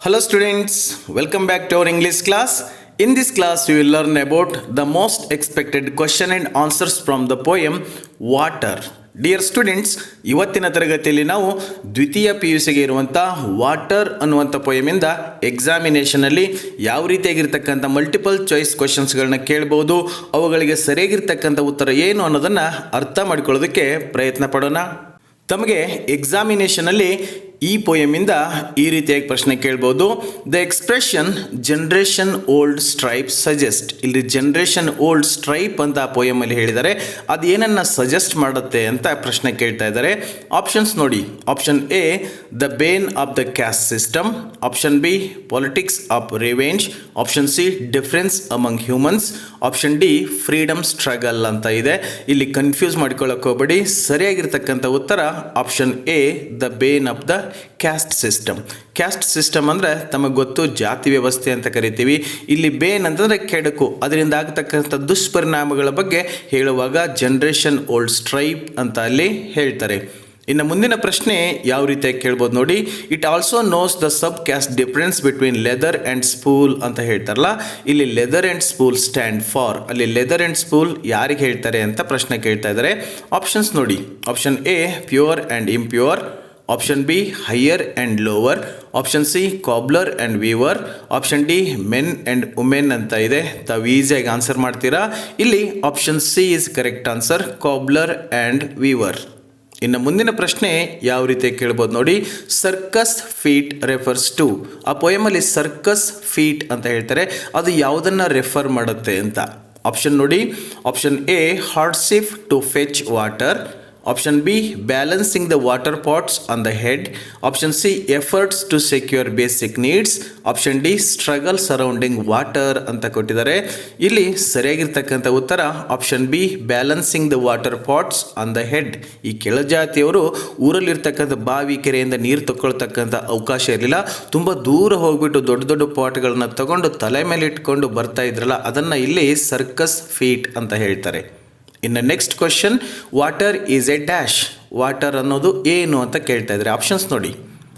Hello students, welcome back to our English class. In this class we will learn about the most expected question and answers from the poem Water. Dear students, ಇವತ್ತಿನ ತರಗತಿಯಲ್ಲಿ ನಾವು ದ್ವಿತೀಯ PUCಗೆ ಇರುವಂಥ water ಅನ್ನುವಂಥ ಪೊಯಮಿಂದ ಎಕ್ಸಾಮಿನೇಷನಲ್ಲಿ ಯಾವ ರೀತಿಯಾಗಿರ್ತಕ್ಕಂಥ multiple choice ಕ್ವಶನ್ಸ್ಗಳನ್ನ ಕೇಳ್ಬೋದು, ಅವುಗಳಿಗೆ ಸರಿಯಾಗಿರ್ತಕ್ಕಂಥ ಉತ್ತರ ಏನು ಅನ್ನೋದನ್ನು ಅರ್ಥ ಮಾಡ್ಕೊಳ್ಳೋದಕ್ಕೆ ಪ್ರಯತ್ನ ಪಡೋಣ. ತಮಗೆ ಎಕ್ಸಾಮಿನೇಷನಲ್ಲಿ ಈ ಪೊಯಮಿಂದ ಈ ರೀತಿಯಾಗಿ ಪ್ರಶ್ನೆ ಕೇಳ್ಬೋದು. The expression generation old stripe suggest, ಇಲ್ಲಿ ಜನರೇಷನ್ ಓಲ್ಡ್ ಸ್ಟ್ರೈಪ್ ಅಂತ ಆ ಪೊಯಮಲ್ಲಿ ಹೇಳಿದ್ದಾರೆ. ಅದು ಏನನ್ನ ಸಜೆಸ್ಟ್ ಮಾಡುತ್ತೆ ಅಂತ ಪ್ರಶ್ನೆ ಕೇಳ್ತಾ ಇದ್ದಾರೆ. ಆಪ್ಷನ್ಸ್ ನೋಡಿ. Option A the bane of the caste system, option B politics of revenge, option C difference among humans, option D freedom struggle ಅಂತ ಇದೆ. ಇಲ್ಲಿ ಕನ್ಫ್ಯೂಸ್ ಮಾಡ್ಕೊಳ್ಳೋಕೆ ಹೋಗಬೇಡಿ. ಸರಿಯಾಗಿರ್ತಕ್ಕಂಥ ಉತ್ತರ option A the bane of the caste system. Caste system ಅಂದರೆ ತಮಗೆ ಗೊತ್ತು, ಜಾತಿ ವ್ಯವಸ್ಥೆ ಅಂತ ಕರಿತೀವಿ. ಇಲ್ಲಿ ಬೇನ್ ಅಂತಂದರೆ ಕೆಡಕು, ಅದರಿಂದ ಆಗತಕ್ಕಂಥ ದುಷ್ಪರಿಣಾಮಗಳ ಬಗ್ಗೆ ಹೇಳುವಾಗ ಜನರೇಷನ್ ಓಲ್ಡ್ ಸ್ಟ್ರೈಪ್ ಅಂತ ಅಲ್ಲಿ ಹೇಳ್ತಾರೆ. ಇನ್ನು ಮುಂದಿನ ಪ್ರಶ್ನೆ ಯಾವ ರೀತಿಯಾಗಿ ಕೇಳ್ಬೋದು ನೋಡಿ. It also nose the sub caste difference between leather and spool ಅಂತ ಹೇಳ್ತಾರಲ್ಲ, ಇಲ್ಲಿ leather and spool stand for, ಅಲ್ಲಿ ಲೆದರ್ ಆ್ಯಂಡ್ ಸ್ಪೂಲ್ ಯಾರಿಗೆ ಹೇಳ್ತಾರೆ ಅಂತ ಪ್ರಶ್ನೆ ಕೇಳ್ತಾ ಇದ್ದಾರೆ. ಆಪ್ಷನ್ಸ್ ನೋಡಿ. Option A pure and impure, option B higher and lower, option C cobbler and Weaver, option D men and women ಅಂತ ಇದೆ. ತಾವು ಈಸಿಯಾಗಿ ಆನ್ಸರ್ ಮಾಡ್ತೀರಾ. ಇಲ್ಲಿ option C is correct answer, cobbler and Weaver. ಇನ್ನು ಮುಂದಿನ ಪ್ರಶ್ನೆ ಯಾವ ರೀತಿ ಕೇಳ್ಬೋದು ನೋಡಿ. ಸರ್ಕಸ್ ಫೀಟ್ ರೆಫರ್ಸ್ ಟು, ಆ ಪೊಯಮಲ್ಲಿ ಸರ್ಕಸ್ ಫೀಟ್ ಅಂತ ಹೇಳ್ತಾರೆ, ಅದು ಯಾವುದನ್ನು ರೆಫರ್ ಮಾಡುತ್ತೆ ಅಂತ. ಆಪ್ಷನ್ ನೋಡಿ. Option A hardship to fetch water, option B balancing the water pots on the head, option C efforts to secure basic needs, option D struggle surrounding water ಅಂತ ಕೊಟ್ಟಿದ್ದಾರೆ. ಇಲ್ಲಿ ಸರಿಯಾಗಿರ್ತಕ್ಕಂಥ ಉತ್ತರ option B balancing the water pots on the head. ಈ ಕೆಳಜಾತಿಯವರು ಊರಲ್ಲಿರ್ತಕ್ಕಂಥ ಬಾವಿ ಕೆರೆಯಿಂದ ನೀರು ತಗೊಳ್ತಕ್ಕಂಥ ಅವಕಾಶ ಇರಲಿಲ್ಲ. ತುಂಬ ದೂರ ಹೋಗ್ಬಿಟ್ಟು ದೊಡ್ಡ ದೊಡ್ಡ ಪಾಟ್ಗಳನ್ನ ತಗೊಂಡು ತಲೆ ಮೇಲೆ ಇಟ್ಕೊಂಡು ಬರ್ತಾ ಇದ್ರಲ್ಲ, ಅದನ್ನು ಇಲ್ಲಿ ಸರ್ಕಸ್ ಫೀಟ್ ಅಂತ ಹೇಳ್ತಾರೆ. ಇನ್ನು next question, water is a dash, water ಅನ್ನೋದು ಏನು ಅಂತ ಕೇಳ್ತಾ ಇದ್ದಾರೆ. ಆಪ್ಷನ್ಸ್ ನೋಡಿ.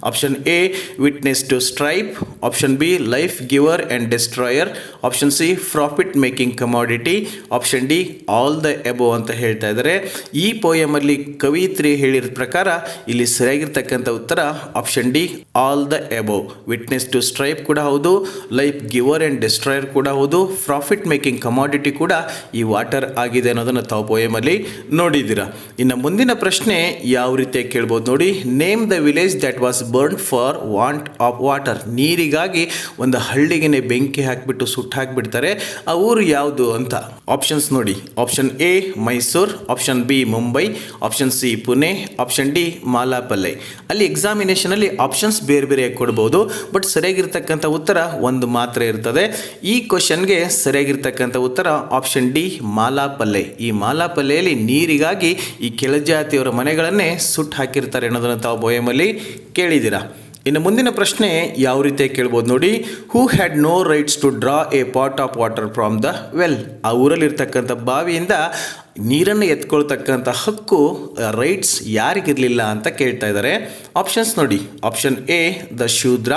Option A witness to strife, option B life giver and destroyer, option C profit making commodity, option D all the above ಅಂತ ಹೇಳ್ತಾ ಇದ್ದಾರೆ. ಈ ಪೋಯಮಲ್ಲಿ ಕವಿತ್ರಿ ಹೇಳಿದ ಪ್ರಕಾರ ಇಲ್ಲಿ ಸರಿಯಾಗಿರ್ತಕ್ಕಂಥ ಉತ್ತರ option D all the above. Witness to strife ಕೂಡ ಹೌದು, ಲೈಫ್ ಗಿವರ್ ಆ್ಯಂಡ್ ಡಿಸ್ಟ್ರಾಯರ್ ಕೂಡ ಹೌದು, ಪ್ರಾಫಿಟ್ ಮೇಕಿಂಗ್ ಕಮಾಡಿಟಿ ಕೂಡ ಈ ವಾಟರ್ ಆಗಿದೆ ಅನ್ನೋದನ್ನು ತಾವು ಪೋಯಮಲ್ಲಿ ನೋಡಿದ್ದೀರಾ. ಇನ್ನು ಮುಂದಿನ ಪ್ರಶ್ನೆ ಯಾವ ರೀತಿಯಾಗಿ ಕೇಳ್ಬೋದು ನೋಡಿ. Name the village that was burn for want of water, ನೀರಿಗಾಗಿ ಒಂದು ಹಳ್ಳಿಗೆ ಬೆಂಕಿ ಹಾಕಿಬಿಟ್ಟು ಸುಟ್ಟು ಹಾಕಿಬಿಡ್ತಾರೆ, ಆ ಊರು ಯಾವುದು ಅಂತ. ಆಪ್ಷನ್ಸ್ ನೋಡಿ. Option A Mysuru, option B Mumbai, option C Pune, option D Malapalle. ಅಲ್ಲಿ ಎಕ್ಸಾಮಿನೇಷನಲ್ಲಿ ಆಪ್ಷನ್ಸ್ ಬೇರೆ ಬೇರೆಯಾಗಿ ಕೊಡ್ಬೋದು, ಬಟ್ ಸರಿಯಾಗಿರ್ತಕ್ಕಂಥ ಉತ್ತರ ಒಂದು ಮಾತ್ರ ಇರ್ತದೆ. ಈ ಕ್ವಶನ್ಗೆ ಸರಿಯಾಗಿರ್ತಕ್ಕಂಥ ಉತ್ತರ ಆಪ್ಷನ್ ಡಿ ಮಾಲಾಪಲ್ಲೆ. ಈ ಮಾಲಾಪಲ್ಲೆಯಲ್ಲಿ ನೀರಿಗಾಗಿ ಈ ಕೆಳಜಾತಿಯವರ ಮನೆಗಳನ್ನೇ ಸುಟ್ಟು ಹಾಕಿರ್ತಾರೆ ಅನ್ನೋದನ್ನು ತಾವು ಪೋಯಮಲ್ಲಿ ಕೇಳಿದ್ದೀರಾ. ಇನ್ನು ಮುಂದಿನ ಪ್ರಶ್ನೆ ಯಾವ ರೀತಿಯಾಗಿ ಕೇಳ್ಬೋದು ನೋಡಿ. Who had no rights to draw a pot of water from the well, ಆ ಊರಲ್ಲಿರ್ತಕ್ಕಂಥ ಬಾವಿಯಿಂದ ನೀರನ್ನು ಎತ್ಕೊಳ್ತಕ್ಕಂಥ ಹಕ್ಕು, ರೈಟ್ಸ್ ಯಾರಿಗಿರಲಿಲ್ಲ ಅಂತ ಕೇಳ್ತಾ ಇದ್ದಾರೆ. ಆಪ್ಷನ್ಸ್ ನೋಡಿ. Option A the Shudra,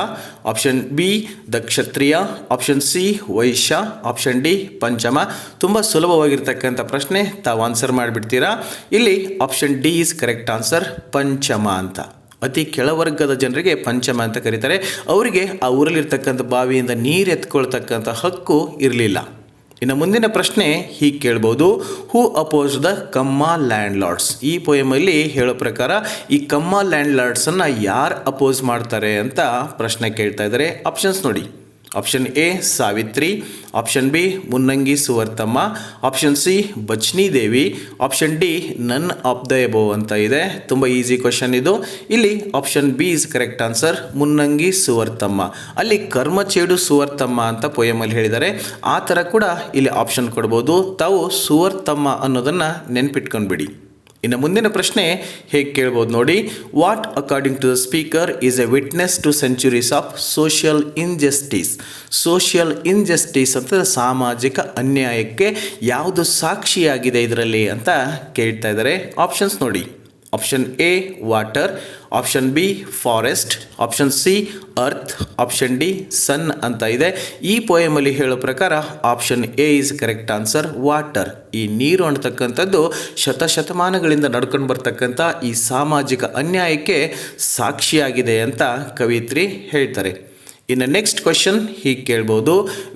option B the Kshatriya, option C Vaishya, option D Panchama. ತುಂಬ ಸುಲಭವಾಗಿರ್ತಕ್ಕಂಥ ಪ್ರಶ್ನೆ, ತಾವು ಆನ್ಸರ್ ಮಾಡಿಬಿಡ್ತೀರಾ. ಇಲ್ಲಿ option D is correct answer, Panchama ಅಂತ. ಅತಿ ಕೆಳವರ್ಗದ ಜನರಿಗೆ ಪಂಚಮ ಅಂತ ಕರೀತಾರೆ. ಅವರಿಗೆ ಆ ಊರಲ್ಲಿರ್ತಕ್ಕಂಥ ಬಾವಿಯಿಂದ ನೀರು ಎತ್ಕೊಳ್ತಕ್ಕಂಥ ಹಕ್ಕು ಇರಲಿಲ್ಲ. ಇನ್ನು ಮುಂದಿನ ಪ್ರಶ್ನೆ ಹೀಗೆ ಕೇಳ್ಬೋದು. ಹೂ ಅಪೋಸ್ ದ ಕಮ್ಮ ಲ್ಯಾಂಡ್ ಲಾರ್ಡ್ಸ್, ಈ ಪೊಯಮಲ್ಲಿ ಹೇಳೋ ಪ್ರಕಾರ ಈ ಕಮ್ಮ ಲ್ಯಾಂಡ್ ಲಾರ್ಡ್ಸನ್ನು ಯಾರು ಅಪೋಸ್ ಮಾಡ್ತಾರೆ ಅಂತ ಪ್ರಶ್ನೆ ಕೇಳ್ತಾ ಇದ್ದಾರೆ. ಆಪ್ಷನ್ಸ್ ನೋಡಿ. Option A Savitri, option B Munnangi Suvartamma, option C Bachni Devi, option D none of the above ಅಂತ ಇದೆ. ತುಂಬ ಈಸಿ ಕ್ವಶನ್ ಇದು. ಇಲ್ಲಿ option B is correct answer, Munnangi Suvartamma. ಅಲ್ಲಿ ಕರ್ಮಚೇಡು ಸುವರ್ತಮ್ಮ ಅಂತ ಪೊಯಮಲ್ಲಿ ಹೇಳಿದ್ದಾರೆ. ಆ ಥರ ಕೂಡ ಇಲ್ಲಿ ಆಪ್ಷನ್ ಕೊಡ್ಬೋದು. ತಾವು ಸುವರ್ತಮ್ಮ ಅನ್ನೋದನ್ನು ನೆನ್ಪಿಟ್ಕೊಂಡ್ಬಿಡಿ. ಇನ್ನು ಮುಂದಿನ ಪ್ರಶ್ನೆ ಹೇಗೆ ಕೇಳ್ಬೋದು ನೋಡಿ. What according to the speaker is a witness to centuries of social injustice. Social injustice ಅಂತ ಸಾಮಾಜಿಕ ಅನ್ಯಾಯಕ್ಕೆ ಯಾವುದು ಸಾಕ್ಷಿಯಾಗಿದೆ ಇದರಲ್ಲಿ ಅಂತ ಕೇಳ್ತಾ ಇದ್ದಾರೆ. ಆಪ್ಷನ್ಸ್ ನೋಡಿ. Option A water, option B forest, option C earth, option D sun ಅಂತ ಇದೆ. ಈ ಪೋಯಮಲ್ಲಿ ಹೇಳೋ ಪ್ರಕಾರ option A is correct answer, water. ಈ ನೀರು ಅಂತಕ್ಕಂಥದ್ದು ಶತಶತಮಾನಗಳಿಂದ ನಡ್ಕೊಂಡು ಬರ್ತಕ್ಕಂಥ ಈ ಸಾಮಾಜಿಕ ಅನ್ಯಾಯಕ್ಕೆ ಸಾಕ್ಷಿಯಾಗಿದೆ ಅಂತ ಕವಿತ್ರಿ ಹೇಳ್ತಾರೆ. ಇನ್ನು ನೆಕ್ಸ್ಟ್ ಕ್ವಶನ್ ಹೀಗೆ ಕೇಳ್ಬೋದು,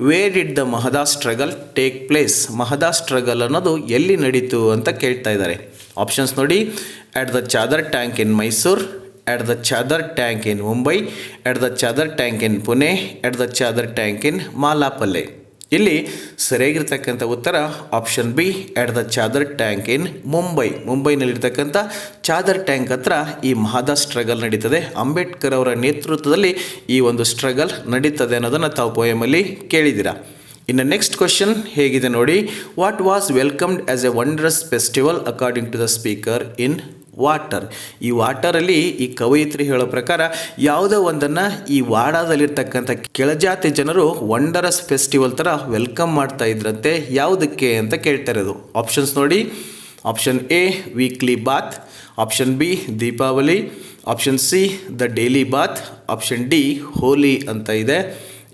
where did the Mahad struggle take place? Mahad struggle ಅನ್ನೋದು ಎಲ್ಲಿ ನಡೀತು ಅಂತ ಕೇಳ್ತಾ ಇದ್ದಾರೆ. ಆಪ್ಷನ್ಸ್ ನೋಡಿ, at the Chadar tank in Mysuru, at the Chadar tank in Mumbai, at the Chadar tank in Pune, at the Chadar tank in Malapalle. ಇಲ್ಲಿ ಸರಿಯಾಗಿರ್ತಕ್ಕಂಥ ಉತ್ತರ option B, at the Chadar tank in Mumbai. ಮುಂಬೈನಲ್ಲಿರ್ತಕ್ಕಂಥ ಚಾದರ್ ಟ್ಯಾಂಕ್ ಹತ್ರ ಈ ಮಹದಾ ಸ್ಟ್ರಗಲ್ ನಡೀತದೆ. ಅಂಬೇಡ್ಕರ್ ಅವರ ನೇತೃತ್ವದಲ್ಲಿ ಈ ಒಂದು ಸ್ಟ್ರಗಲ್ ನಡೀತದೆ ಅನ್ನೋದನ್ನು ತಾವು ಪೋಯಮಲ್ಲಿ ಕೇಳಿದ್ದೀರಾ. ಇನ್ನು ನೆಕ್ಸ್ಟ್ ಕ್ವಶನ್ ಹೇಗಿದೆ ನೋಡಿ, what was welcomed as a wondrous festival according to the speaker in water? ಈ ವಾಟರಲ್ಲಿ ಈ ಕವಯಿತ್ರಿ ಹೇಳೋ ಪ್ರಕಾರ ಯಾವುದೋ ಒಂದನ್ನು ಈ ವಾಡಾದಲ್ಲಿರ್ತಕ್ಕಂಥ ಕೆಳಜಾತಿ ಜನರು ವಂಡರಸ್ ಫೆಸ್ಟಿವಲ್ ಥರ ವೆಲ್ಕಮ್ ಮಾಡ್ತಾ ಇದ್ರಂತೆ. ಯಾವುದಕ್ಕೆ ಅಂತ ಕೇಳ್ತಾ ಇರೋದು. ಆಪ್ಷನ್ಸ್ ನೋಡಿ, option A weekly bath, option B Deepavali, option C the daily bath, option D Holi ಅಂತ ಇದೆ.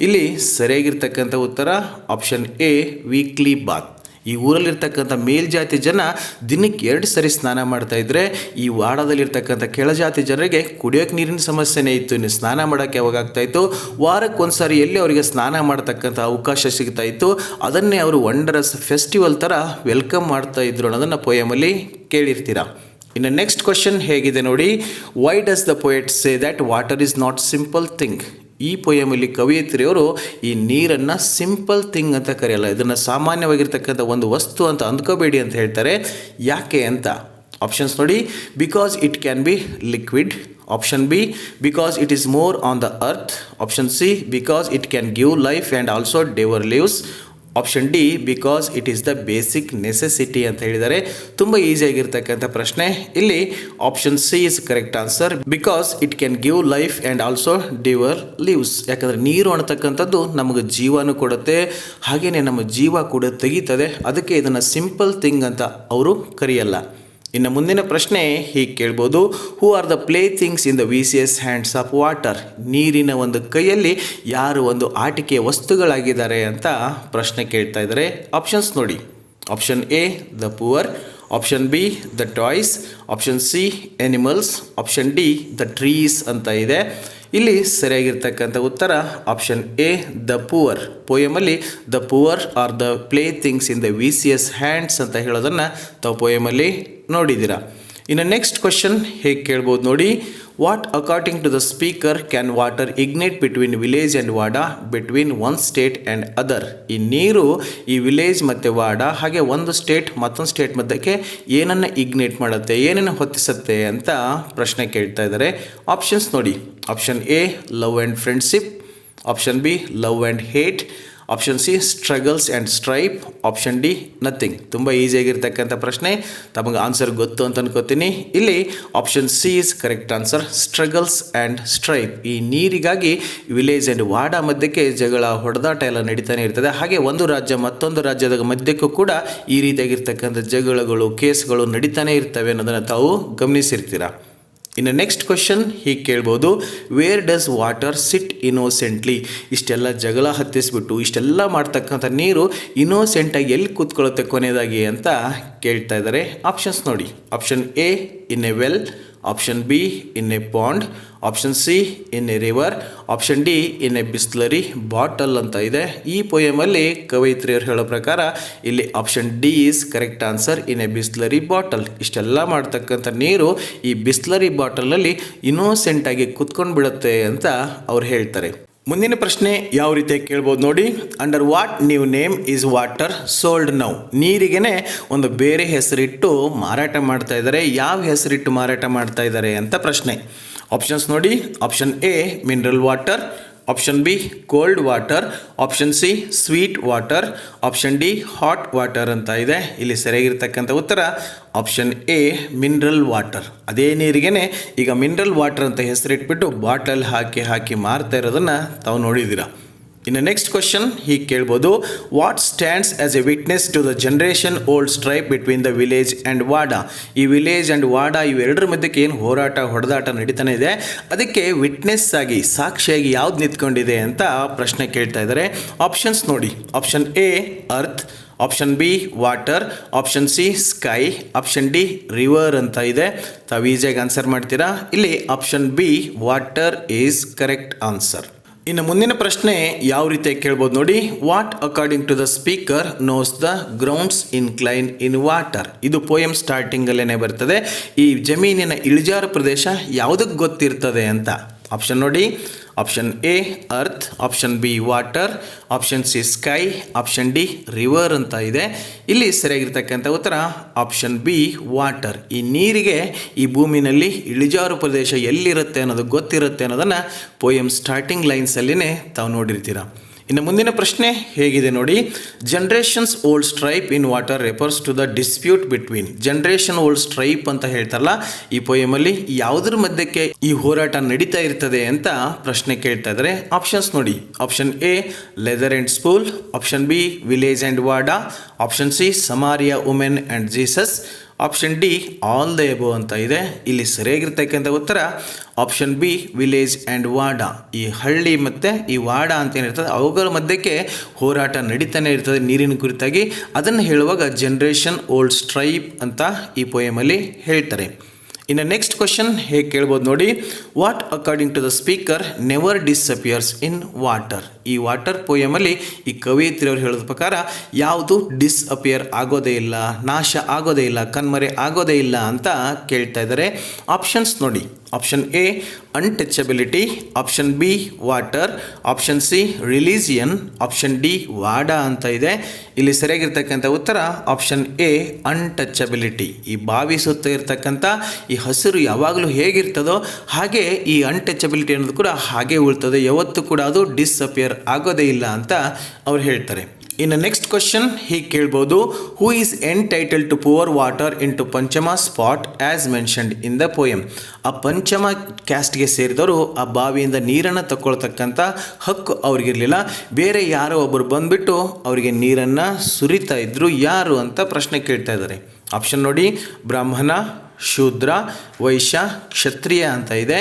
ಇಲ್ಲಿ ಸರಿಯಾಗಿರ್ತಕ್ಕಂಥ ಉತ್ತರ ಆಪ್ಷನ್ ಎ ವೀಕ್ಲಿ ಬಾತ್. ಈ ಊರಲ್ಲಿರ್ತಕ್ಕಂಥ ಮೇಲ್ಜಾತಿ ಜನ ದಿನಕ್ಕೆ 2 ಸರಿ ಸ್ನಾನ ಮಾಡ್ತಾಯಿದ್ರೆ ಈ ವಾಡದಲ್ಲಿರ್ತಕ್ಕಂಥ ಕೆಳಜಾತಿ ಜನರಿಗೆ ಕುಡಿಯೋಕ್ಕೆ ನೀರಿನ ಸಮಸ್ಯೆನೇ ಇತ್ತು. ಇನ್ನು ಸ್ನಾನ ಮಾಡೋಕ್ಕೆ ಯಾವಾಗ ಆಗ್ತಾಯಿತ್ತು, ವಾರಕ್ಕೆ ಒಂದು ಸಾರಿ ಎಲ್ಲಿ ಅವರಿಗೆ ಸ್ನಾನ ಮಾಡ್ತಕ್ಕಂಥ ಅವಕಾಶ ಸಿಗ್ತಾಯಿತ್ತು, ಅದನ್ನೇ ಅವರು ವಂಡರಸ್ ಫೆಸ್ಟಿವಲ್ ಥರ ವೆಲ್ಕಮ್ ಮಾಡ್ತಾಯಿದ್ರು ಅನ್ನೋದನ್ನು ಪೋಯಮಲ್ಲಿ ಕೇಳಿರ್ತೀರ. ಇನ್ನು ನೆಕ್ಸ್ಟ್ ಕ್ವಶನ್ ಹೇಗಿದೆ ನೋಡಿ, why does the poet say that water is not simple thing? ಈ ಪೊಯಮಲ್ಲಿ ಕವಿಯತ್ರಿಯವರು ಈ ನೀರನ್ನು ಸಿಂಪಲ್ ಥಿಂಗ್ ಅಂತ ಕರೆಯಲ್ಲ, ಇದನ್ನು ಸಾಮಾನ್ಯವಾಗಿರ್ತಕ್ಕಂಥ ಒಂದು ವಸ್ತು ಅಂತ ಅಂದ್ಕೋಬೇಡಿ ಅಂತ ಹೇಳ್ತಾರೆ. ಯಾಕೆ ಅಂತ ಆಪ್ಷನ್ಸ್ ನೋಡಿ, because it can be liquid, option B because it is more on the earth, option C because it can give life and also devour lives, option D because it is the basic necessity ಅಂತ ಹೇಳಿದ್ದಾರೆ. ತುಂಬ ಈಸಿಯಾಗಿರ್ತಕ್ಕಂಥ ಪ್ರಶ್ನೆ. ಇಲ್ಲಿ option C is correct answer, because it can give life and also devour lives. ಯಾಕಂದರೆ ನೀರು ಅನ್ನತಕ್ಕಂಥದ್ದು ನಮಗೆ ಜೀವನೂ ಕೊಡುತ್ತೆ, ಹಾಗೆಯೇ ನಮ್ಮ ಜೀವ ಕೂಡ ತೆಗೀತದೆ. ಅದಕ್ಕೆ ಇದನ್ನು ಸಿಂಪಲ್ ಥಿಂಗ್ ಅಂತ ಅವರು ಕರೆಯಲ್ಲ. ಇನ್ನು ಮುಂದಿನ ಪ್ರಶ್ನೆ ಹೀಗೆ ಕೇಳ್ಬೋದು, who are the playthings in the vicious hands of water? ನೀರಿನ ಒಂದು ಕೈಯಲ್ಲಿ ಯಾರು ಒಂದು ಆಟಿಕೆಯ ವಸ್ತುಗಳಾಗಿದ್ದಾರೆ ಅಂತ ಪ್ರಶ್ನೆ ಕೇಳ್ತಾ ಇದ್ದಾರೆ. ಆಪ್ಷನ್ಸ್ ನೋಡಿ, option A the poor, option B the toys, option C animals, option D the trees ಅಂತ ಇದೆ. ಇಲ್ಲಿ ಸರಿಯಾಗಿರ್ತಕ್ಕಂಥ ಉತ್ತರ ಆಪ್ಷನ್ ಎ ದ ಪುವರ್. ಪೋಯಮಲ್ಲಿ the poor are the playthings in the vicious hands ಅಂತ ಹೇಳೋದನ್ನು ತಾವು ಪೋಯಮಲ್ಲಿ ನೋಡಿದ್ದೀರಾ. ಇನ್ನು ನೆಕ್ಸ್ಟ್ ಕ್ವಶನ್ ಹೇಗೆ ಕೇಳ್ಬೋದು ನೋಡಿ, what according to the speaker can water ignite between village and wada between one state and other? ಈ ನೀರು ಈ ವಿಲೇಜ್ ಮತ್ತು ವಾಡಾ ಹಾಗೆ ಒಂದು ಸ್ಟೇಟ್ ಮತ್ತೊಂದು ಸ್ಟೇಟ್ ಮಧ್ಯಕ್ಕೆ ಏನನ್ನು ಇಗ್ನೇಟ್ ಮಾಡುತ್ತೆ, ಏನನ್ನು ಹೊತ್ತಿಸುತ್ತೆ ಅಂತ ಪ್ರಶ್ನೆ ಕೇಳ್ತಾ ಇದ್ದಾರೆ. ಆಪ್ಷನ್ಸ್ ನೋಡಿ, option A love and friendship, option B love and hate, option C struggles and stripe, option D nothing. ತುಂಬ ಈಸಿಯಾಗಿರ್ತಕ್ಕಂಥ ಪ್ರಶ್ನೆ, ತಮಗೆ ಆನ್ಸರ್ ಗೊತ್ತು ಅಂತ ಅನ್ಕೋತೀನಿ. ಇಲ್ಲಿ option C is correct answer, struggles and stripe. ಈ ನೀರಿಗಾಗಿ ವಿಲೇಜ್ ಆ್ಯಂಡ್ ವಾಡಾ ಮಧ್ಯಕ್ಕೆ ಜಗಳ ಹೊಡೆದಾಟ ಎಲ್ಲ ನಡೀತಾನೆ ಇರ್ತದೆ. ಹಾಗೆ ಒಂದು ರಾಜ್ಯ ಮತ್ತೊಂದು ರಾಜ್ಯದ ಮಧ್ಯಕ್ಕೂ ಕೂಡ ಈ ರೀತಿಯಾಗಿರ್ತಕ್ಕಂಥ ಜಗಳಗಳು ಕೇಸ್ಗಳು ನಡೀತಾನೆ ಇರ್ತವೆ ಅನ್ನೋದನ್ನು ತಾವು ಗಮನಿಸಿರ್ತೀರ. ಇನ್ನು ನೆಕ್ಸ್ಟ್ ಕ್ವಶನ್ ಹೀಗೆ ಕೇಳ್ಬೋದು, ವೇರ್ ಡಸ್ ವಾಟರ್ ಸಿಟ್ ಇನೋಸೆಂಟ್ಲಿ? ಇಷ್ಟೆಲ್ಲ ಜಗಳ ಹತ್ತಿಸ್ಬಿಟ್ಟು ಇಷ್ಟೆಲ್ಲ ಮಾಡ್ತಕ್ಕಂಥ ನೀರು ಇನೋಸೆಂಟಾಗಿ ಎಲ್ಲಿ ಕೂತ್ಕೊಳ್ಳುತ್ತೆ ಕೊನೆಯದಾಗಿ ಅಂತ ಕೇಳ್ತಾ ಇದ್ದಾರೆ. ಆಪ್ಷನ್ಸ್ ನೋಡಿ, option A in a well, option B in a pond, option C in a river, option D in a Bisleri bottle ಅಂತ ಇದೆ. ಈ ಪೋಯಮಲ್ಲಿ ಕವಯಿತ್ರಿಯರು ಹೇಳೋ ಪ್ರಕಾರ ಇಲ್ಲಿ option D is correct answer, in a Bisleri bottle. ಇಷ್ಟೆಲ್ಲ ಮಾಡ್ತಕ್ಕಂಥ ನೀರು ಈ ಬಿಸ್ಲರಿ ಬಾಟಲ್ನಲ್ಲಿ ಇನೋಸೆಂಟಾಗಿ ಕುತ್ಕೊಂಡು ಬಿಡುತ್ತೆ ಅಂತ ಅವ್ರು ಹೇಳ್ತಾರೆ. ಮುಂದಿನ ಪ್ರಶ್ನೆ ಯಾವ ರೀತಿ ಕೇಳ್ಬೋದು ನೋಡಿ, under what new name is water sold now? ನೀರಿಗೆನೆ ಒಂದು ಬೇರೆ ಹೆಸರಿಟ್ಟು ಮಾರಾಟ ಮಾಡ್ತಾ ಇದ್ದಾರೆ. ಯಾವ ಹೆಸರಿಟ್ಟು ಮಾರಾಟ ಮಾಡ್ತಾ ಇದ್ದಾರೆ ಅಂತ ಪ್ರಶ್ನೆ. ಆಪ್ಷನ್ಸ್ ನೋಡಿ, option A mineral water, option B cold water, option C sweet water, option D hot water ಅಂತ ಇದೆ. ಇಲ್ಲಿ ಸರಿಯಾಗಿರ್ತಕ್ಕಂಥ ಉತ್ತರ ಆಪ್ಷನ್ ಎ ಮಿನರಲ್ ವಾಟರ್. ಅದೇ ನೀರಿಗೇನೆ ಈಗ ಮಿನರಲ್ ವಾಟರ್ ಅಂತ ಹೆಸರಿಟ್ಬಿಟ್ಟು ಬಾಟಲ್ ಹಾಕಿ ಮಾರ್ತಾ ಇರೋದನ್ನು ತಾವು ನೋಡಿದ್ದೀರಾ. ಇನ್ನು ನೆಕ್ಸ್ಟ್ ಕ್ವಶನ್ ಹೀಗೆ ಕೇಳ್ಬೋದು, what stands as a witness to the generation old stripe between the village and wada. ಈ ವಿಲೇಜ್ ಆ್ಯಂಡ್ ವಾಡಾ ಇವೆರಡರ ಮಧ್ಯಕ್ಕೆ ಏನು ಹೊಡೆದಾಟ ನಡೀತಾನೆ ಇದೆ, ಅದಕ್ಕೆ ವಿಟ್ನೆಸ್ ಆಗಿ ಸಾಕ್ಷಿಯಾಗಿ ಯಾವ್ದು ನಿಂತ್ಕೊಂಡಿದೆ ಅಂತ ಪ್ರಶ್ನೆ ಕೇಳ್ತಾ ಇದ್ದಾರೆ. ಆಪ್ಷನ್ಸ್ ನೋಡಿ, option A earth, option B water, option C sky, option D river ಅಂತ ಇದೆ. ತಾವು ಈಸಿಯಾಗಿ ಆನ್ಸರ್ ಮಾಡ್ತೀರಾ. ಇಲ್ಲಿ option B water is correct answer. ಇನ್ನು ಮುಂದಿನ ಪ್ರಶ್ನೆ ಯಾವ ರೀತಿ ಕೇಳ್ಬೋದು ನೋಡಿ, what according to the speaker knows the grounds incline in water. ಇದು ಪೋಯಮ್ ಸ್ಟಾರ್ಟಿಂಗಲ್ಲೇ ಬರ್ತದೆ. ಈ ಜಮೀನಿನ ಇಳಿಜಾರು ಪ್ರದೇಶ ಯಾವುದಕ್ಕೆ ಗೊತ್ತಿರ್ತದೆ ಅಂತ. ಆಪ್ಷನ್ ನೋಡಿ, option A earth, option B water, option C sky, option D river ಅಂತ ಇದೆ. ಇಲ್ಲಿ ಸರಿಯಾಗಿರ್ತಕ್ಕಂಥ ಉತ್ತರ ಆಪ್ಷನ್ ಬಿ ವಾಟರ್. ಈ ನೀರಿಗೆ ಈ ಭೂಮಿನಲ್ಲಿ ಇಳಿಜಾರು ಪ್ರದೇಶ ಎಲ್ಲಿರುತ್ತೆ ಅನ್ನೋದು ಗೊತ್ತಿರುತ್ತೆ ಅನ್ನೋದನ್ನು ಪೋಯಮ್ ಸ್ಟಾರ್ಟಿಂಗ್ ಲೈನ್ಸಲ್ಲಿನೇ ತಾವು ನೋಡಿರ್ತೀರ. ಇನ್ನು ಮುಂದಿನ ಪ್ರಶ್ನೆ ಹೇಗಿದೆ ನೋಡಿ, generations old strife in water refers to the dispute between. Generation old strife ಅಂತ ಹೇಳ್ತಾರಲ್ಲ, ಈ ಪೋಯಮಲ್ಲಿ ಯಾವುದ್ರ ಮಧ್ಯಕ್ಕೆ ಈ ಹೋರಾಟ ನಡೀತಾ ಇರ್ತದೆ ಅಂತ ಪ್ರಶ್ನೆ ಕೇಳ್ತಾ ಇದ್ದಾರೆ. ಆಪ್ಷನ್ಸ್ ನೋಡಿ, option A leather and spool, option B village and wada, option C Samaria women and Jesus, option D all the above ಅಂತ ಇದೆ. ಇಲ್ಲಿ ಸರಿಯಾಗಿರ್ತಕ್ಕಂಥ ಉತ್ತರ option B village and wada. ಈ ಹಳ್ಳಿ ಮತ್ತು ಈ ವಾಡಾ ಅಂತ ಏನಿರ್ತದೆ ಅವುಗಳ ಮಧ್ಯಕ್ಕೆ ಹೋರಾಟ ನಡೀತಾನೆ ಇರ್ತದೆ ನೀರಿನ ಕುರಿತಾಗಿ. ಅದನ್ನು ಹೇಳುವಾಗ ಜನ್ರೇಷನ್ ಓಲ್ಡ್ ಸ್ಟ್ರೈಪ್ ಅಂತ ಈ ಪೋಯಮಲ್ಲಿ ಹೇಳ್ತಾರೆ. ಇನ್ನು ನೆಕ್ಸ್ಟ್ ಕ್ವಶನ್ ಹೇಗೆ ಕೇಳ್ಬೋದು ನೋಡಿ, what according to the speaker never disappears in water. ಈ ವಾಟರ್ ಪೋಯಮಲ್ಲಿ ಈ ಕವಯಿತ್ರಿಯವರು ಹೇಳೋದ ಪ್ರಕಾರ ಯಾವುದು ಡಿಸ್ಅಪಿಯರ್ ಆಗೋದೇ ಇಲ್ಲ, ನಾಶ ಆಗೋದೇ ಇಲ್ಲ, ಕಣ್ಮರೆ ಆಗೋದೇ ಇಲ್ಲ ಅಂತ ಕೇಳ್ತಾ ಇದ್ದಾರೆ. ಆಪ್ಷನ್ಸ್ ನೋಡಿ, option A untouchability, option B water, option C religion, option D wada ಅಂತ ಇದೆ. ಇಲ್ಲಿ ಸರಿಯಾಗಿರ್ತಕ್ಕಂಥ ಉತ್ತರ ಆಪ್ಷನ್ ಎ ಅನ್ಟಚಬಿಲಿಟಿ. ಈ ಬಾವಿ ಸುತ್ತ ಇರ್ತಕ್ಕಂಥ ಈ ಹಸಿರು ಯಾವಾಗಲೂ ಹೇಗಿರ್ತದೋ ಹಾಗೆ ಈ ಅನ್ಟಚಬಿಲಿಟಿ ಅನ್ನೋದು ಕೂಡ ಹಾಗೆ ಉಳ್ತದೆ, ಯಾವತ್ತೂ ಕೂಡ ಅದು ಡಿಸ್ಅಪಿಯರ್ ಆಗೋದೇ ಇಲ್ಲ ಅಂತ ಅವ್ರು ಹೇಳ್ತಾರೆ. ಇನ್ನು ನೆಕ್ಸ್ಟ್ ಕ್ವಶನ್ ಹೀಗೆ ಕೇಳ್ಬೋದು, who is entitled to pour water into Panchama spot as mentioned in the poem. ಆ ಪಂಚಮ ಕ್ಯಾಸ್ಟ್ಗೆ ಸೇರಿದವರು ಆ ಬಾವಿಯಿಂದ ನೀರನ್ನು ತಗೊಳ್ತಕ್ಕಂಥ ಹಕ್ಕು ಅವ್ರಿಗಿರಲಿಲ್ಲ. ಬೇರೆ ಯಾರೋ ಒಬ್ಬರು ಬಂದುಬಿಟ್ಟು ಅವರಿಗೆ ನೀರನ್ನು ಸುರಿತಾ ಇದ್ರು. ಯಾರು ಅಂತ ಪ್ರಶ್ನೆ ಕೇಳ್ತಾ ಇದ್ದಾರೆ. ಆಪ್ಷನ್ ನೋಡಿ, ಬ್ರಾಹ್ಮಣ, ಶೂದ್ರ, ವೈಶ್ಯ, ಕ್ಷತ್ರಿಯ ಅಂತ ಇದೆ.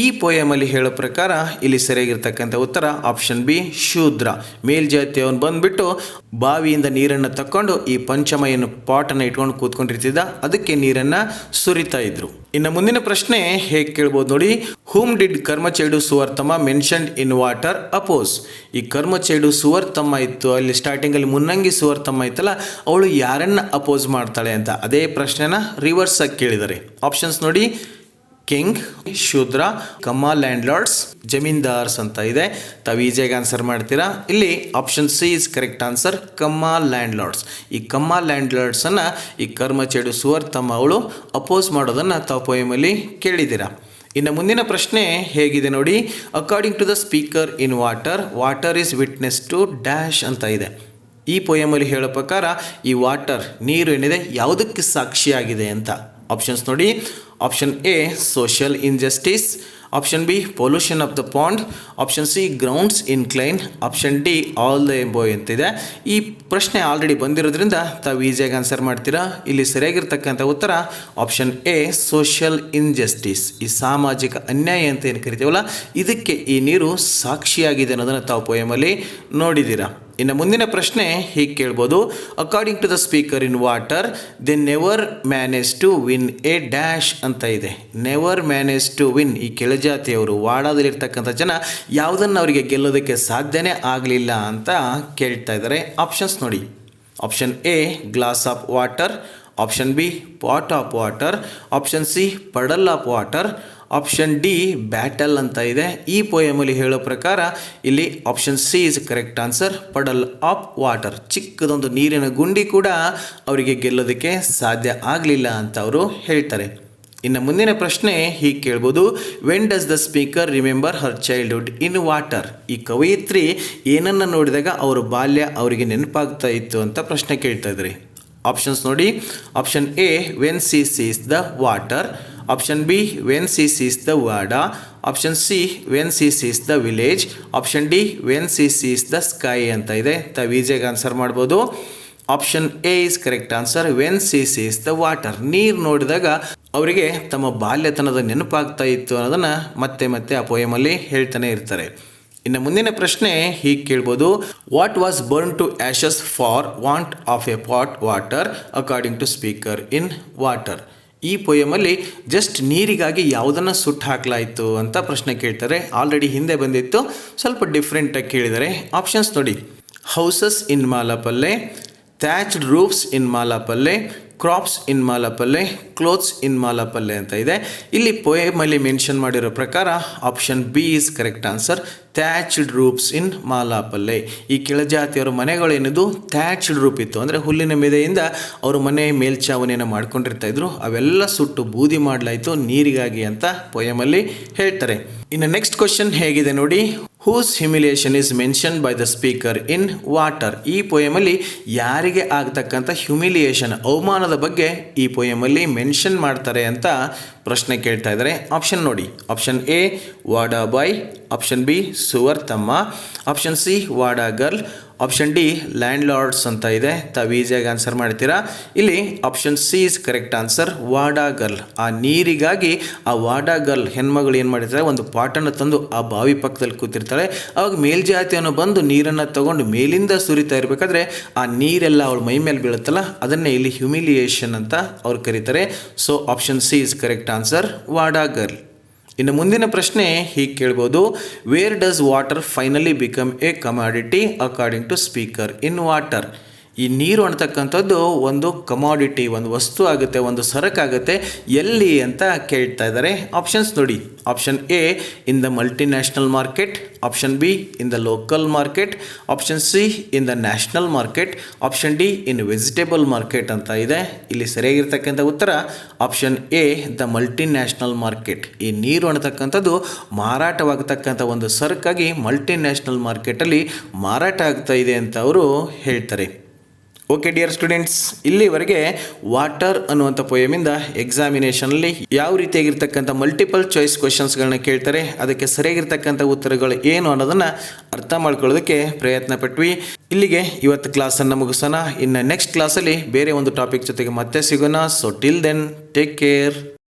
ಈ ಪೋಯಮಲ್ಲಿ ಹೇಳೋ ಪ್ರಕಾರ ಇಲ್ಲಿ ಸರಿಯಾಗಿರ್ತಕ್ಕಂಥ ಉತ್ತರ ಆಪ್ಷನ್ ಬಿ ಶೂದ್ರ. ಮೇಲ್ಜಾತಿಯವನು ಬಂದುಬಿಟ್ಟು ಬಾವಿಯಿಂದ ನೀರನ್ನು ತಕ್ಕೊಂಡು ಈ ಪಂಚಮ ಏನು ಪಾಟನ್ನು ಇಟ್ಕೊಂಡು ಕೂತ್ಕೊಂಡಿರ್ತಿದ್ದ, ಅದಕ್ಕೆ ನೀರನ್ನು ಸುರಿತಾ ಇದ್ರು. ಇನ್ನು ಮುಂದಿನ ಪ್ರಶ್ನೆ ಹೇಗೆ ಕೇಳ್ಬೋದು ನೋಡಿ, whom did Karamchedu Suvartamma mentioned in water oppose. ಈ ಕರ್ಮಚೇಡು ಸುವರ್ತಮ್ಮ ಇತ್ತು, ಅಲ್ಲಿ ಸ್ಟಾರ್ಟಿಂಗಲ್ಲಿ ಮುನ್ನಂಗಿ ಸುವರ್ತಮ್ಮ ಇತ್ತಲ್ಲ, ಅವಳು ಯಾರನ್ನು ಅಪೋಸ್ ಮಾಡ್ತಾಳೆ ಅಂತ ಅದೇ ಪ್ರಶ್ನೆನ ರಿವರ್ಸ್ ಆಗಿ ಕೇಳಿದ್ದಾರೆ. ಆಪ್ಷನ್ಸ್ ನೋಡಿ, ಕಿಂಗ್, ಶೂದ್ರ, ಕಮ್ಮ ಲ್ಯಾಂಡ್ ಲಾರ್ಡ್ಸ್, ಜಮೀನ್ದಾರ್ಸ್ ಅಂತ ಇದೆ. ತಾವು ಈಸಿಯಾಗಿ ಆನ್ಸರ್ ಮಾಡ್ತೀರಾ. ಇಲ್ಲಿ option C is correct answer, ಕಮ್ಮ ಲ್ಯಾಂಡ್ ಲಾರ್ಡ್ಸ್. ಈ ಕಮ್ಮ ಲ್ಯಾಂಡ್ ಲಾರ್ಡ್ಸನ್ನು ಈ ಕರ್ಮಚೇಡು ಸುವರ್ತಮ್ಮ ಅವಳು ಅಪೋಸ್ ಮಾಡೋದನ್ನು ತಾವು ಪೋಯಮಲ್ಲಿ ಕೇಳಿದ್ದೀರಾ. ಇನ್ನು ಮುಂದಿನ ಪ್ರಶ್ನೆ ಹೇಗಿದೆ ನೋಡಿ, according to the speaker in water, water is witness to dash ಅಂತ ಇದೆ. ಈ ಪೋಯಮಲ್ಲಿ ಹೇಳೋ ಪ್ರಕಾರ ಈ ವಾಟರ್ ನೀರು ಏನಿದೆ ಯಾವುದಕ್ಕೆ ಸಾಕ್ಷಿಯಾಗಿದೆ ಅಂತ. ಆಪ್ಷನ್ಸ್ ನೋಡಿ, option A social injustice, option B pollution of the pond, option C grounds incline, option D all the above ಅಂತಿದೆ. ಈ ಪ್ರಶ್ನೆ ಆಲ್ರೆಡಿ ಬಂದಿರೋದ್ರಿಂದ ತಾವು ಈಸಿಯಾಗಿ ಆನ್ಸರ್ ಮಾಡ್ತೀರಾ. ಇಲ್ಲಿ ಸರಿಯಾಗಿರ್ತಕ್ಕಂಥ ಉತ್ತರ ಆಪ್ಷನ್ ಎ ಸೋಷಿಯಲ್ ಇನ್ಜಸ್ಟಿಸ್. ಈ ಸಾಮಾಜಿಕ ಅನ್ಯಾಯ ಅಂತ ಏನು ಕರಿತೀವಲ್ಲ, ಇದಕ್ಕೆ ಈ ನೀರು ಸಾಕ್ಷಿಯಾಗಿದೆ ಅನ್ನೋದನ್ನು ತಾವು ಪೋಯಮಲ್ಲಿ ನೋಡಿದ್ದೀರಾ. ಇನ್ನು ಮುಂದಿನ ಪ್ರಶ್ನೆ ಹೀಗೆ ಕೇಳ್ಬೋದು, according to the speaker in water they never manage to win a dash ಅಂತ ಇದೆ. Never manage to win. ಈ ಕೆಳಜಾತಿಯವರು ವಾಡಾದಲ್ಲಿರ್ತಕ್ಕಂಥ ಜನ ಯಾವುದನ್ನು ಅವರಿಗೆ ಗೆಲ್ಲೋದಕ್ಕೆ ಸಾಧ್ಯನೇ ಆಗಲಿಲ್ಲ ಅಂತ ಕೇಳ್ತಾ ಇದ್ದಾರೆ. ಆಪ್ಷನ್ಸ್ ನೋಡಿ, option A glass of water, option B pot of water, option C puddle of water, option D battle ಅಂತ ಇದೆ. ಈ ಪೋಯಮಲ್ಲಿ ಹೇಳೋ ಪ್ರಕಾರ ಇಲ್ಲಿ option C is correct answer, puddle of water. ಚಿಕ್ಕದೊಂದು ನೀರಿನ ಗುಂಡಿ ಕೂಡ ಅವರಿಗೆ ಗೆಲ್ಲೋದಕ್ಕೆ ಸಾಧ್ಯ ಆಗಲಿಲ್ಲ ಅಂತ ಅವರು ಹೇಳ್ತಾರೆ. ಇನ್ನು ಮುಂದಿನ ಪ್ರಶ್ನೆ ಹೀಗೆ ಕೇಳ್ಬೋದು, when does the speaker remember Har childhood in water. ಈ ಕವಯಿತ್ರಿ ಏನನ್ನು ನೋಡಿದಾಗ ಅವರ ಬಾಲ್ಯ ಅವರಿಗೆ ನೆನಪಾಗ್ತಾ ಇತ್ತು ಅಂತ ಪ್ರಶ್ನೆ ಕೇಳ್ತಾ ಇದ್ದಾರೆ. ಆಪ್ಷನ್ಸ್ ನೋಡಿ, option A when she sees the water, option B when she sees the wada, option C when she sees the village, option D when she sees the sky ಅಂತ ಇದೆ. ತಾವು ಈಸಿಯಾಗಿ ಆನ್ಸರ್ ಮಾಡ್ಬೋದು. Option A is correct answer, when she sees the water. ನೀರು ನೋಡಿದಾಗ ಅವರಿಗೆ ತಮ್ಮ ಬಾಲ್ಯತನದ ನೆನಪಾಗ್ತಾ ಇತ್ತು ಅನ್ನೋದನ್ನು ಮತ್ತೆ ಮತ್ತೆ ಆ ಪೋಯಮಲ್ಲಿ ಹೇಳ್ತಾನೆ ಇರ್ತಾರೆ. ಇನ್ನು ಮುಂದಿನ ಪ್ರಶ್ನೆ ಹೀಗೆ ಕೇಳ್ಬೋದು, what was burn to ashes for want of a pot water according to speaker in water. ಈ ಪೋಯಮಲ್ಲಿ ಜಸ್ಟ್ ನೀರಿಗಾಗಿ ಯಾವುದನ್ನು ಸುಟ್ಟು ಹಾಕಲಾಯಿತು ಅಂತ ಪ್ರಶ್ನೆ ಕೇಳ್ತಾರೆ. ಆಲ್ರೆಡಿ ಹಿಂದೆ ಬಂದಿತ್ತು, ಸ್ವಲ್ಪ ಡಿಫ್ರೆಂಟಾಗಿ ಕೇಳಿದ್ದಾರೆ. ಆಪ್ಷನ್ಸ್ ನೋಡಿ, houses in Malapalle, thatched roofs in Malapalle, crops in Malapalle, clothes in Malapalle ಅಂತ ಇದೆ. ಇಲ್ಲಿ ಪೋಯಮಲ್ಲಿ ಮೆನ್ಷನ್ ಮಾಡಿರೋ ಪ್ರಕಾರ option B is correct answer, thatched roofs in Malapalle. ಈ ಕೆಳಜಾತಿಯವರ ಮನೆಗಳೇನಿದು ಥ್ಯಾಚ್ಡ್ ರೂಪ್ ಇತ್ತು, ಅಂದರೆ ಹುಲ್ಲಿನ ಮೆದೆಯಿಂದ ಅವರು ಮನೆ ಮೇಲ್ಛಾವಣಿಯನ್ನು ಮಾಡ್ಕೊಂಡಿರ್ತಾ ಇದ್ರು. ಅವೆಲ್ಲ ಸುಟ್ಟು ಬೂದಿ ಮಾಡಲಾಯಿತು ನೀರಿಗಾಗಿ ಅಂತ ಪೋಯಮಲ್ಲಿ ಹೇಳ್ತಾರೆ. ಇನ್ನು ನೆಕ್ಸ್ಟ್ ಕ್ವಶನ್ ಹೇಗಿದೆ ನೋಡಿ, whose humiliation is mention by the speaker in water. ಈ ಪೋಯಮಲ್ಲಿ ಯಾರಿಗೆ ಆಗ್ತಕ್ಕಂಥ ಹ್ಯುಮಿಲಿಯೇಷನ್, ಅವಮಾನದ ಬಗ್ಗೆ ಈ ಪೋಯಮಲ್ಲಿ ಮೆನ್ಷನ್ ಮಾಡ್ತಾರೆ ಅಂತ ಪ್ರಶ್ನೆ ಕೇಳ್ತಾ ಇದ್ದಾರೆ. ಆಪ್ಷನ್ ನೋಡಿ, option A wada boy, option B Suvartamma, option C wada girl, option D landlords ಅಂತ ಇದೆ. ತಾವು ಈಸಿಯಾಗಿ ಆನ್ಸರ್ ಮಾಡ್ತೀರಾ. ಇಲ್ಲಿ option C is correct answer, wada girl. ಆ ನೀರಿಗಾಗಿ ಆ ವಾಡಾ ಗರ್ಲ್ ಹೆಣ್ಮಗಳು ಏನು ಮಾಡಿರ್ತಾರೆ, ಒಂದು ಪಾಟನ್ನು ತಂದು ಆ ಬಾವಿ ಪಕ್ಕದಲ್ಲಿ ಕೂತಿರ್ತಾಳೆ. ಅವಾಗ ಮೇಲ್ಜಾತಿಯನ್ನು ಬಂದು ನೀರನ್ನು ತಗೊಂಡು ಮೇಲಿಂದ ಸುರಿತಾ ಇರಬೇಕಾದ್ರೆ ಆ ನೀರೆಲ್ಲ ಅವಳ ಮೈ ಮೇಲೆ ಬೀಳುತ್ತಲ್ಲ, ಅದನ್ನೇ ಇಲ್ಲಿ ಹ್ಯುಮಿಲಿಯೇಷನ್ ಅಂತ ಅವ್ರು ಕರೀತಾರೆ. So option C is correct answer, wada girl. ಇನ್ನು ಮುಂದಿನ ಪ್ರಶ್ನೆ ಹೀಗೆ ಕೇಳ್ಬೋದು, where does water finally become a commodity according to speaker in water. ಈ ನೀರು ಅಂತಕ್ಕಂಥದ್ದು ಒಂದು ಕಮಾಡಿಟಿ, ಒಂದು ವಸ್ತು ಆಗುತ್ತೆ, ಒಂದು ಸರಕಾಗುತ್ತೆ. ಎಲ್ಲಿ ಅಂತ ಕೇಳ್ತಾ ಇದ್ದಾರೆ. ಆಪ್ಷನ್ಸ್ ನೋಡಿ, option A in the multinational market, option B in the local market, option C in the national market, option D in vegetable market ಅಂತ ಇದೆ. ಇಲ್ಲಿ ಸರಿಯಾಗಿರ್ತಕ್ಕಂಥ ಉತ್ತರ option A the multinational market. ಈ ನೀರು ಅನ್ನತಕ್ಕಂಥದ್ದು ಮಾರಾಟವಾಗತಕ್ಕಂಥ ಒಂದು ಸರಕಾಗಿ ಮಲ್ಟಿನ್ಯಾಷನಲ್ ಮಾರ್ಕೆಟಲ್ಲಿ ಮಾರಾಟ ಆಗ್ತಾ ಇದೆ ಅಂತ ಅವರು ಹೇಳ್ತಾರೆ. ಓಕೆ ಡಿಯರ್ ಸ್ಟೂಡೆಂಟ್ಸ್, ಇಲ್ಲಿವರೆಗೆ ವಾಟರ್ ಅನ್ನುವಂಥ ಪೋಯಮಿಂದ ಎಕ್ಸಾಮಿನೇಷನಲ್ಲಿ ಯಾವ ರೀತಿಯಾಗಿರ್ತಕ್ಕಂಥ ಮಲ್ಟಿಪಲ್ ಚಾಯ್ಸ್ ಕ್ವೆಶನ್ಸ್ಗಳನ್ನ ಕೇಳ್ತಾರೆ, ಅದಕ್ಕೆ ಸರಿಯಾಗಿರ್ತಕ್ಕಂಥ ಉತ್ತರಗಳು ಏನು ಅನ್ನೋದನ್ನು ಅರ್ಥ ಮಾಡ್ಕೊಳ್ಳೋದಕ್ಕೆ ಪ್ರಯತ್ನ ಪಟ್ವಿ. ಇಲ್ಲಿಗೆ ಇವತ್ತು ಕ್ಲಾಸನ್ನು ಮುಗಿಸೋಣ. ಇನ್ನು ನೆಕ್ಸ್ಟ್ ಕ್ಲಾಸಲ್ಲಿ ಬೇರೆ ಒಂದು ಟಾಪಿಕ್ ಜೊತೆಗೆ ಮತ್ತೆ ಸಿಗೋಣ. So till then take care.